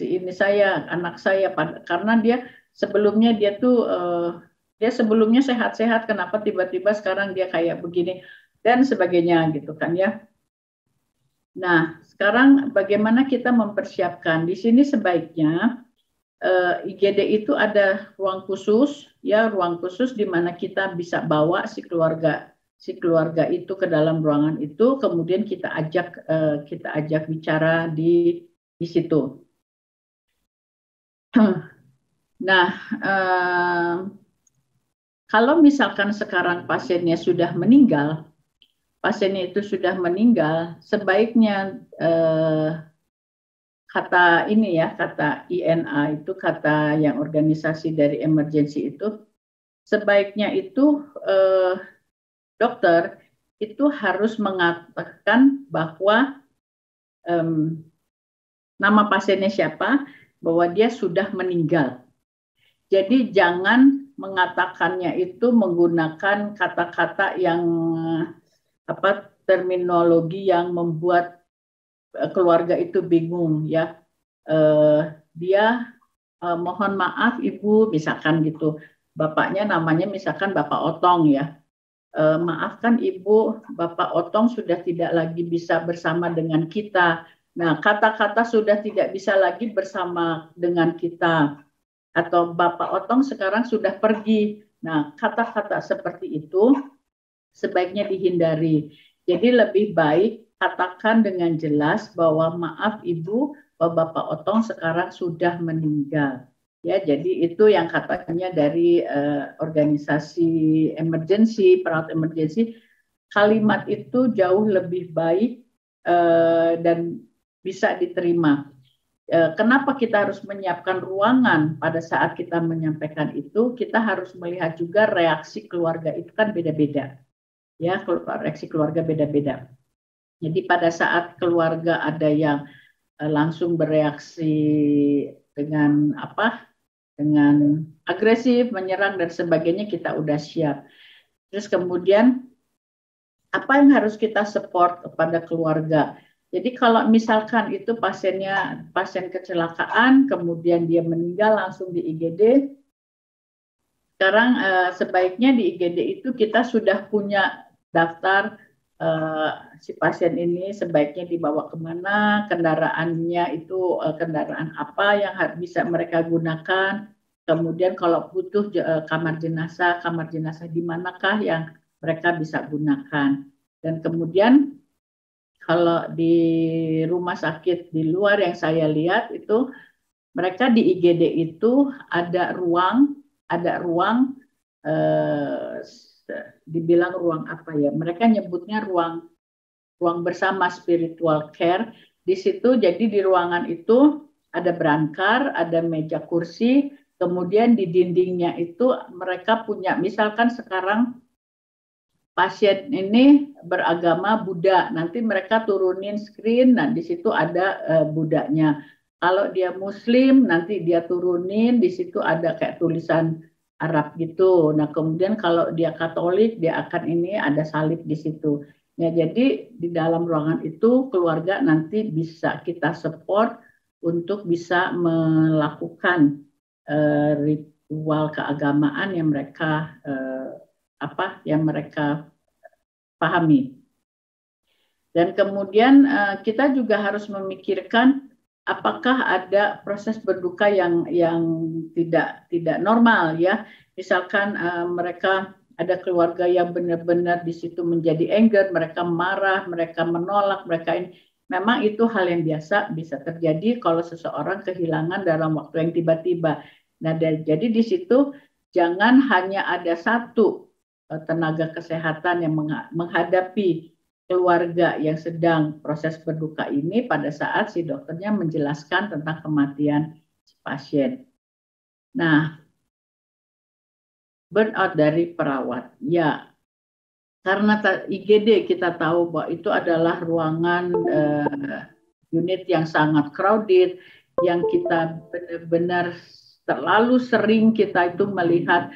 ini saya, anak saya, karena dia sebelumnya dia sebelumnya sehat-sehat, kenapa tiba-tiba sekarang dia kayak begini dan sebagainya gitu kan ya. Nah, sekarang bagaimana kita mempersiapkan? Di sini sebaiknya IGD itu ada ruang khusus, ya, ruang khusus di mana kita bisa bawa si keluarga itu ke dalam ruangan itu, kemudian kita ajak bicara di situ. Nah, kalau misalkan sekarang pasiennya sudah meninggal, sebaiknya kata INA itu, kata yang organisasi dari emergency itu, sebaiknya itu dokter itu harus mengatakan bahwa nama pasiennya siapa, bahwa dia sudah meninggal. Jadi jangan mengatakannya itu menggunakan kata-kata yang terminologi yang membuat keluarga itu bingung ya. Dia mohon maaf ibu, misalkan gitu, bapaknya namanya misalkan Bapak Otong ya, maafkan ibu, Bapak Otong sudah tidak lagi bisa bersama dengan kita. Nah, kata-kata sudah tidak bisa lagi bersama dengan kita, atau Bapak Otong sekarang sudah pergi. Nah, kata-kata seperti itu sebaiknya dihindari. Jadi lebih baik katakan dengan jelas bahwa maaf ibu, Bapak Otong sekarang sudah meninggal. Ya, jadi itu yang katanya dari organisasi emergency, perawat emergency, kalimat itu jauh lebih baik dan bisa diterima. Kenapa kita harus menyiapkan ruangan pada saat kita menyampaikan itu? Kita harus melihat juga reaksi keluarga itu kan beda-beda. Ya, reaksi keluarga beda-beda. Jadi pada saat keluarga ada yang langsung bereaksi dengan dengan agresif, menyerang dan sebagainya, kita udah siap. Terus kemudian apa yang harus kita support kepada keluarga? Jadi kalau misalkan itu pasien kecelakaan, kemudian dia meninggal langsung di IGD, sekarang sebaiknya di IGD itu kita sudah punya daftar si pasien ini sebaiknya dibawa kemana, kendaraannya itu kendaraan apa yang bisa mereka gunakan, kemudian kalau butuh kamar jenazah di manakah yang mereka bisa gunakan. Dan kemudian kalau di rumah sakit di luar yang saya lihat itu, mereka di IGD itu ada ruang dibilang ruang apa ya? Mereka nyebutnya ruang bersama spiritual care. Di situ jadi di ruangan itu ada brankar, ada meja kursi, kemudian di dindingnya itu mereka punya, misalkan sekarang pasien ini beragama Buddha, nanti mereka turunin screen, nah di situ ada Buddhanya. Kalau dia Muslim, nanti dia turunin, di situ ada kayak tulisan Arab gitu. Nah, kemudian kalau dia Katolik, dia akan ini ada salib di situ. Ya, jadi di dalam ruangan itu keluarga nanti bisa kita support untuk bisa melakukan ritual keagamaan yang mereka pahami. Dan kemudian kita juga harus memikirkan apakah ada proses berduka yang tidak normal ya. Misalkan mereka ada keluarga yang benar-benar di situ menjadi anger, mereka marah, mereka menolak, mereka ini memang itu hal yang biasa bisa terjadi kalau seseorang kehilangan dalam waktu yang tiba-tiba. Nah, jadi di situ jangan hanya ada satu tenaga kesehatan yang menghadapi keluarga yang sedang proses berduka ini pada saat si dokternya menjelaskan tentang kematian si pasien. Nah, burnout dari perawat, ya karena IGD kita tahu bahwa itu adalah ruangan unit yang sangat crowded, yang kita benar-benar terlalu sering kita itu melihat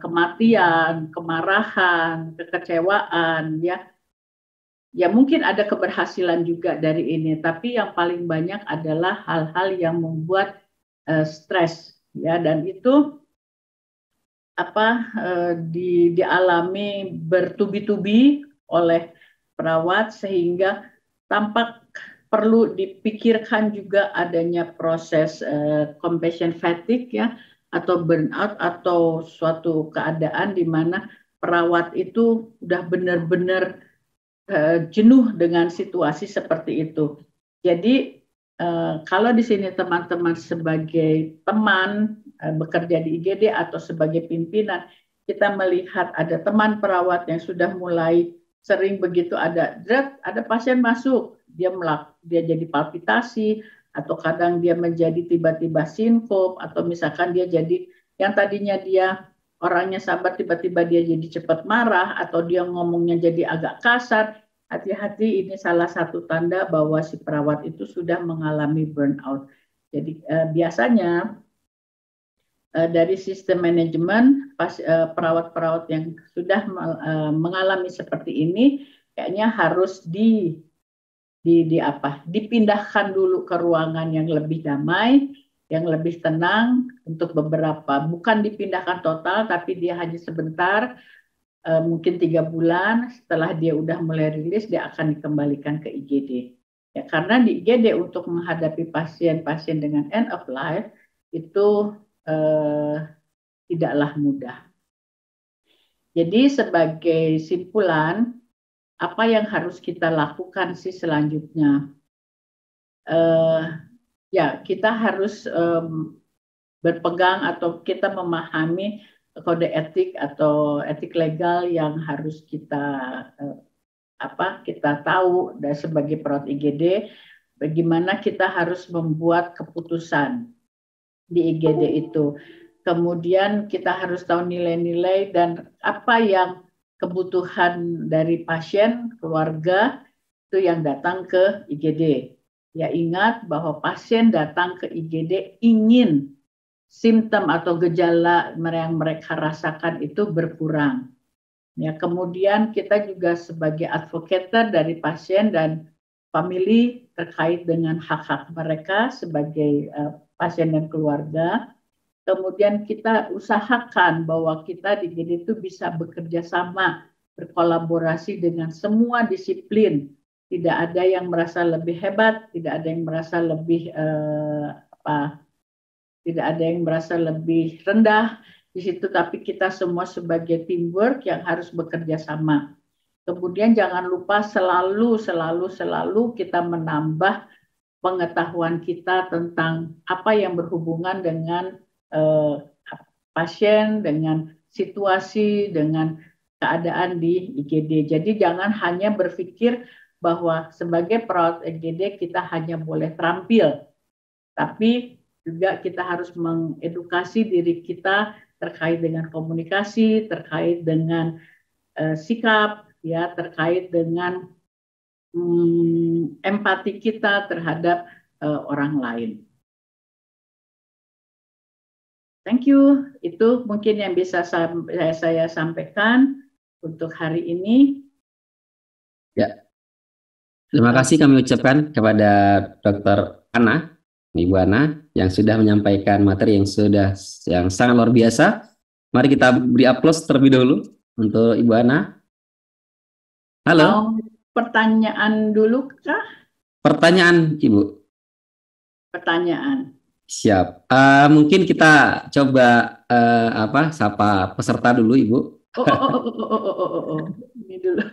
kematian, kemarahan, kekecewaan, ya. Ya mungkin ada keberhasilan juga dari ini, tapi yang paling banyak adalah hal-hal yang membuat stres, ya, dan itu dialami bertubi-tubi oleh perawat sehingga tampak perlu dipikirkan juga adanya proses compassion fatigue, ya, atau burnout, atau suatu keadaan di mana perawat itu udah benar-benar jenuh dengan situasi seperti itu. Jadi kalau di sini teman-teman sebagai teman bekerja di IGD atau sebagai pimpinan, kita melihat ada teman perawat yang sudah mulai sering begitu ada pasien masuk, dia jadi palpitasi, atau kadang dia menjadi tiba-tiba sinkop, atau misalkan dia jadi yang tadinya dia orangnya sabar tiba-tiba dia jadi cepat marah, atau dia ngomongnya jadi agak kasar. Hati-hati, ini salah satu tanda bahwa si perawat itu sudah mengalami burnout. Jadi biasanya dari sistem manajemen perawat-perawat yang sudah mengalami seperti ini kayaknya harus dipindahkan dulu ke ruangan yang lebih damai, yang lebih tenang untuk beberapa, bukan dipindahkan total, tapi dia hanya sebentar, mungkin 3 bulan, setelah dia udah mulai rilis, dia akan dikembalikan ke IGD. Ya, karena di IGD untuk menghadapi pasien-pasien dengan end of life itu tidaklah mudah. Jadi sebagai simpulan, apa yang harus kita lakukan sih selanjutnya? Ya, kita harus berpegang atau kita memahami kode etik atau etik legal yang harus kita tahu dan sebagai perawat IGD, bagaimana kita harus membuat keputusan di IGD itu. Kemudian kita harus tahu nilai-nilai dan apa yang kebutuhan dari pasien, keluarga itu yang datang ke IGD. Ya, ingat bahwa pasien datang ke IGD ingin simptom atau gejala yang mereka rasakan itu berkurang. Ya, kemudian kita juga sebagai advocator dari pasien dan family terkait dengan hak-hak mereka sebagai pasien dan keluarga. Kemudian kita usahakan bahwa kita di IGD itu bisa bekerja sama, berkolaborasi dengan semua disiplin. Tidak ada yang merasa lebih hebat, tidak ada yang merasa lebih tidak ada yang merasa lebih rendah di situ, tapi kita semua sebagai teamwork yang harus bekerja sama. Kemudian jangan lupa selalu kita menambah pengetahuan kita tentang apa yang berhubungan dengan pasien, dengan situasi, dengan keadaan di IGD. Jadi jangan hanya berpikir bahwa sebagai perawat IGD kita hanya boleh terampil, tapi juga kita harus mengedukasi diri kita terkait dengan komunikasi, terkait dengan sikap, ya, terkait dengan empati kita terhadap orang lain. Thank you. Itu mungkin yang bisa saya sampaikan untuk hari ini. Ya. Terima kasih kami ucapkan kepada Dr. Ana, Ibu Ana, yang sudah menyampaikan materi yang sangat luar biasa. Mari kita beri aplaus terlebih dahulu untuk Ibu Ana. Halo. Pertanyaan dulu kah? Pertanyaan, Ibu. Pertanyaan. Siap. Mungkin kita coba sapa peserta dulu, Ibu. Ini dulu.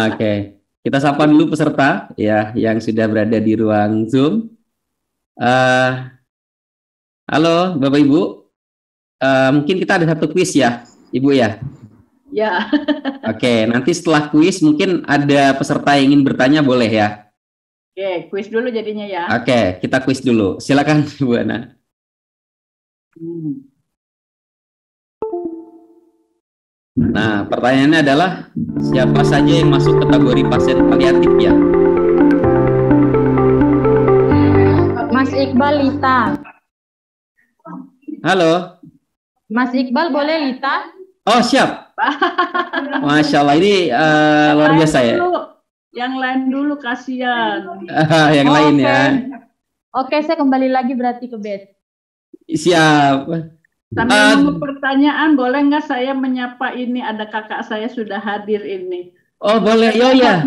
Oke. Kita sapa dulu peserta ya yang sudah berada di ruang Zoom. Halo Bapak Ibu, mungkin kita ada satu kuis ya Ibu ya. Ya. Oke, nanti setelah kuis mungkin ada peserta yang ingin bertanya, boleh ya? Oke, kuis dulu jadinya ya. Oke, kita kuis dulu. Silakan Bu Ana. Nah, pertanyaannya adalah siapa saja yang masuk kategori pasien paliatif ya? Mas Iqbal Lita. Halo. Mas Iqbal boleh Lita? Oh, siap. Masya Allah, ini luar biasa ya. Yang lain dulu, kasihan. Yang lain ya. Oke, saya kembali lagi berarti ke bed. Siap. Sambil nunggu pertanyaan, boleh nggak saya menyapa ini? Ada kakak saya sudah hadir ini. Oh, boleh. Yo ya.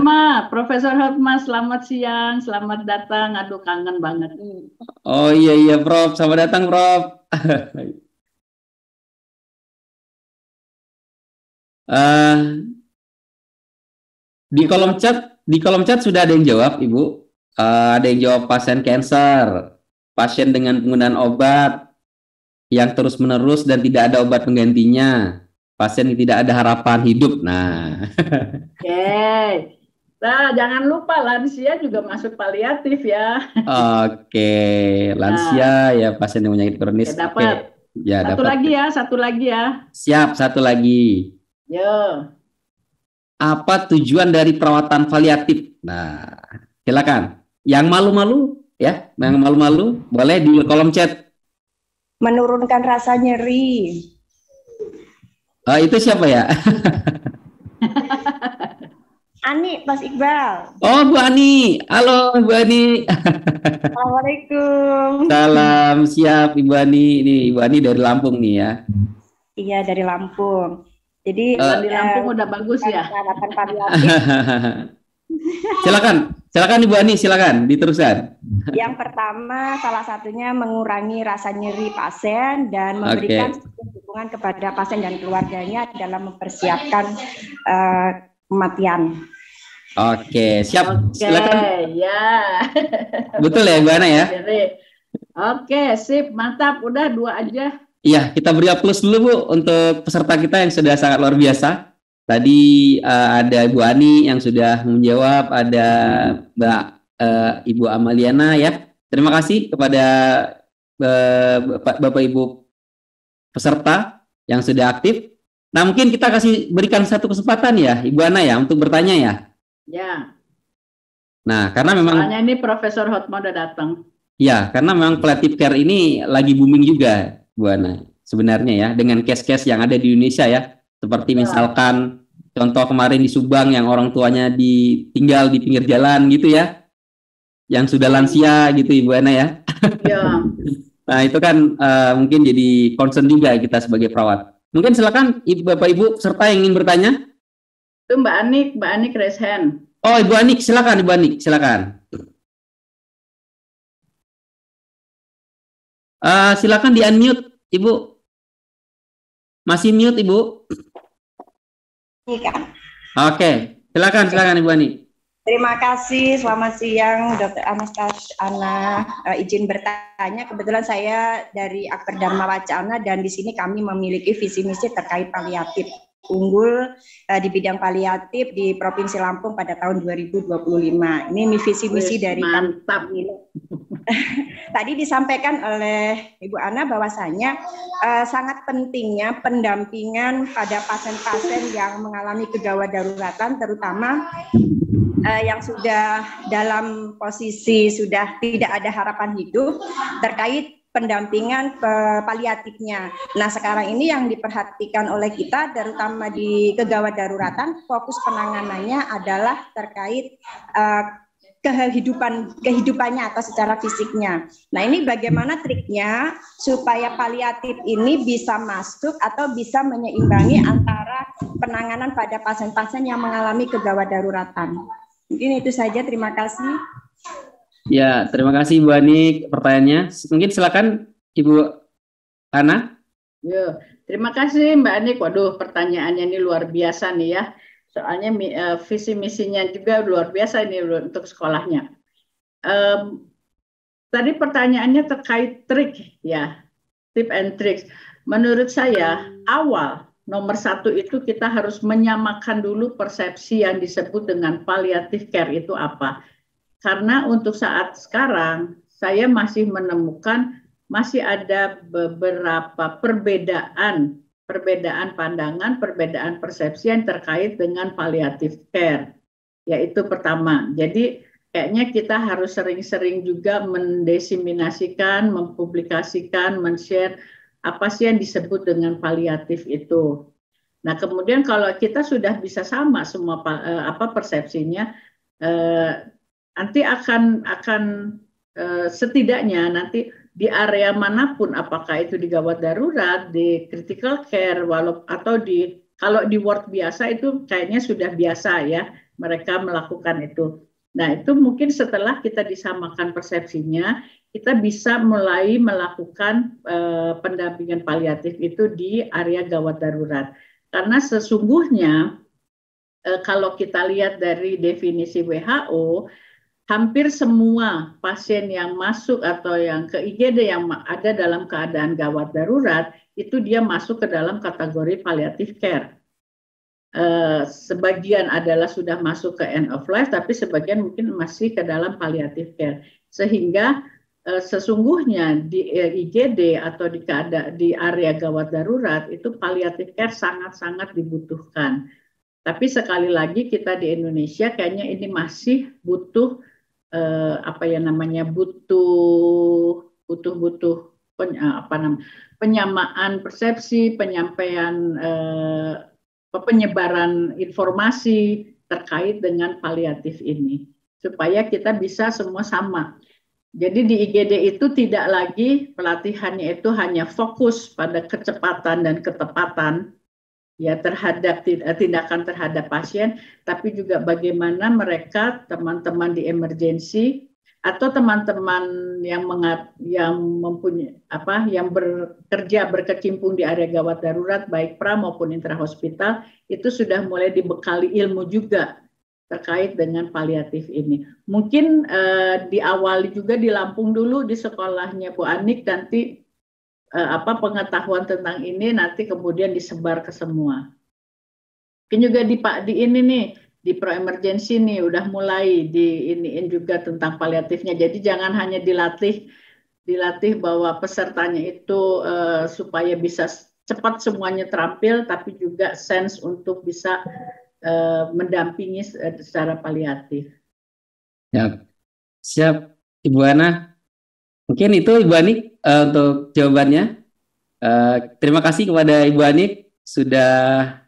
Profesor Hotma, selamat siang, selamat datang. Aduh, kangen banget. Oh iya Prof, selamat datang Prof. Di kolom chat sudah ada yang jawab, Ibu. Ada yang jawab pasien cancer, pasien dengan penggunaan obat yang terus-menerus dan tidak ada obat penggantinya, pasien yang tidak ada harapan hidup. Nah, Oke. Nah, jangan lupa lansia juga masuk paliatif ya. Oke, lansia ya, pasien yang penyakit kronis. Ya, dapat. Ya, satu dapat. Satu lagi ya. Siap, satu lagi. Yo. Apa tujuan dari perawatan paliatif? Nah, silakan. Yang malu-malu ya, yang malu-malu boleh di kolom chat. Menurunkan rasa nyeri. Itu siapa ya? Ani, Mas Iqbal. Oh, Bu Ani. Halo, Bu Ani. Assalamualaikum. Salam, siap Ibu Ani. Ini Ibu Ani dari Lampung nih ya. Iya, dari Lampung. Jadi di Lampung udah bagus ya. Perawatan paliatif. Silakan Ibu Ani, silakan diteruskan. Yang pertama, salah satunya mengurangi rasa nyeri pasien dan memberikan dukungan kepada pasien dan keluarganya dalam mempersiapkan kematian. Oke, siap. Silakan. Ya. Betul ya, Ibu Ana ya? Oke, sip, mantap. Udah 2 aja. Iya, kita beri aplaus dulu Bu untuk peserta kita yang sudah sangat luar biasa. Tadi ada Ibu Ani yang sudah menjawab, ada Mbak Ibu Amaliana ya. Terima kasih kepada Bapak Ibu peserta yang sudah aktif. Nah, mungkin kita berikan satu kesempatan ya, Ibu Ana ya, untuk bertanya ya. Ya. Nah, karena memang soalnya ini Profesor Hotma udah datang. Ya, karena memang palliative care ini lagi booming juga, Bu Ana. Sebenarnya ya, dengan case-case yang ada di Indonesia ya, seperti misalkan contoh kemarin di Subang yang orang tuanya ditinggal di pinggir jalan gitu ya, yang sudah lansia gitu, Ibu Ana ya. Ya. Nah, itu kan mungkin jadi concern juga kita sebagai perawat. Mungkin silakan Bapak Ibu serta yang ingin bertanya. Itu Mbak Anik raise hand. Oh, Ibu Anik, silakan Ibu Anik, silakan. Silakan di unmute, Ibu. Masih mute, Ibu? Iya. Oke, silakan Ibu Ani. Terima kasih, selamat siang Dr. Ana. Izin bertanya, kebetulan saya dari Akper Dharma Wacana dan di sini kami memiliki visi misi terkait paliatif unggul di bidang paliatif di Provinsi Lampung pada tahun 2025. Ini visi misi dari mantap. Tadi disampaikan oleh Ibu Ana bahwasanya sangat pentingnya pendampingan pada pasien-pasien yang mengalami kegawat daruratan, terutama yang sudah dalam posisi sudah tidak ada harapan hidup terkait pendampingan paliatifnya. Nah, sekarang ini yang diperhatikan oleh kita terutama di kegawat daruratan, fokus penanganannya adalah terkait kehidupannya atau secara fisiknya. Nah, ini bagaimana triknya supaya paliatif ini bisa masuk atau bisa menyeimbangi antara penanganan pada pasien-pasien yang mengalami kegawat daruratan. Mungkin itu saja, terima kasih. Ya, terima kasih Ibu Ani pertanyaannya. Mungkin silakan Ibu Ana. Ya, terima kasih Mbak Ani. Waduh, pertanyaannya ini luar biasa nih ya. Soalnya visi misinya juga luar biasa ini untuk sekolahnya. Tadi pertanyaannya terkait trik ya, tip and tricks. Menurut saya awal nomor satu itu kita harus menyamakan dulu persepsi yang disebut dengan palliative care itu apa. Karena untuk saat sekarang saya masih menemukan masih ada beberapa perbedaan pandangan, perbedaan persepsi yang terkait dengan palliative care. Yaitu pertama, jadi kayaknya kita harus sering-sering juga mendesiminasikan, mempublikasikan, men-share apa sih yang disebut dengan paliatif itu. Nah, kemudian kalau kita sudah bisa sama semua persepsinya, nanti akan setidaknya nanti di area manapun, apakah itu di gawat darurat, di critical care, atau kalau di ward biasa itu kayaknya sudah biasa ya mereka melakukan itu. Nah, itu mungkin setelah kita disamakan persepsinya, kita bisa mulai melakukan pendampingan paliatif itu di area gawat darurat. Karena sesungguhnya kalau kita lihat dari definisi WHO, hampir semua pasien yang masuk atau yang ke IGD yang ada dalam keadaan gawat darurat, itu dia masuk ke dalam kategori palliative care. Sebagian adalah sudah masuk ke end of life, tapi sebagian mungkin masih ke dalam palliative care. Sehingga sesungguhnya di IGD atau di area gawat darurat itu palliative care sangat-sangat dibutuhkan. Tapi sekali lagi kita di Indonesia kayaknya ini masih butuh penyamaan persepsi, penyebaran informasi terkait dengan paliatif ini supaya kita bisa semua sama. Jadi di IGD itu tidak lagi pelatihannya itu hanya fokus pada kecepatan dan ketepatan ya terhadap tindakan terhadap pasien, tapi juga bagaimana mereka teman-teman di emergency atau teman-teman yang mempunyai yang bekerja berkecimpung di area gawat darurat baik pra maupun intrahospital itu sudah mulai dibekali ilmu juga terkait dengan paliatif ini. Mungkin diawali juga di Lampung dulu di sekolahnya Bu Anik, nanti pengetahuan tentang ini nanti kemudian disebar ke semua. Mungkin juga di ini nih di pro emergency nih udah mulai diiniin juga tentang paliatifnya. Jadi jangan hanya dilatih bahwa pesertanya itu supaya bisa cepat semuanya terampil, tapi juga sense untuk bisa mendampingi secara paliatif. Ya, siap Ibu Ana. Mungkin itu Ibu Anik untuk jawabannya. Terima kasih kepada Ibu Anik sudah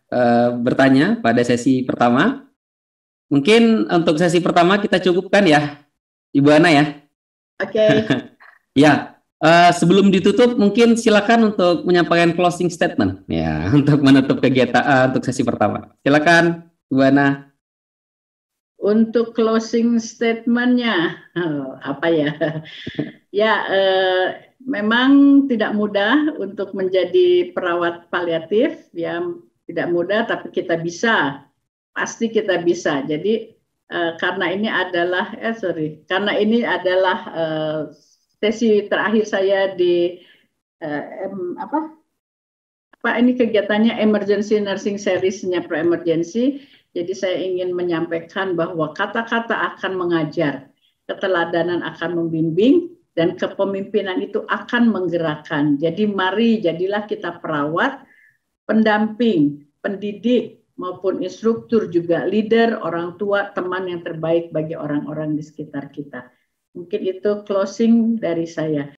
bertanya pada sesi pertama. Mungkin untuk sesi pertama kita cukupkan ya, Ibu Ana ya. Oke. Ya, sebelum ditutup mungkin silakan untuk menyampaikan closing statement ya untuk menutup kegiatan untuk sesi pertama. Silakan Ibu Ana. Untuk closing statementnya apa ya? Ya, memang tidak mudah untuk menjadi perawat paliatif, ya tidak mudah, tapi kita bisa, pasti kita bisa. Jadi karena ini adalah sesi terakhir saya di ini kegiatannya Emergency Nursing Series-nya Pro Emergency. Jadi saya ingin menyampaikan bahwa kata-kata akan mengajar, keteladanan akan membimbing, dan kepemimpinan itu akan menggerakkan. Jadi mari jadilah kita perawat, pendamping, pendidik, maupun instruktur juga, leader, orang tua, teman yang terbaik bagi orang-orang di sekitar kita. Mungkin itu closing dari saya.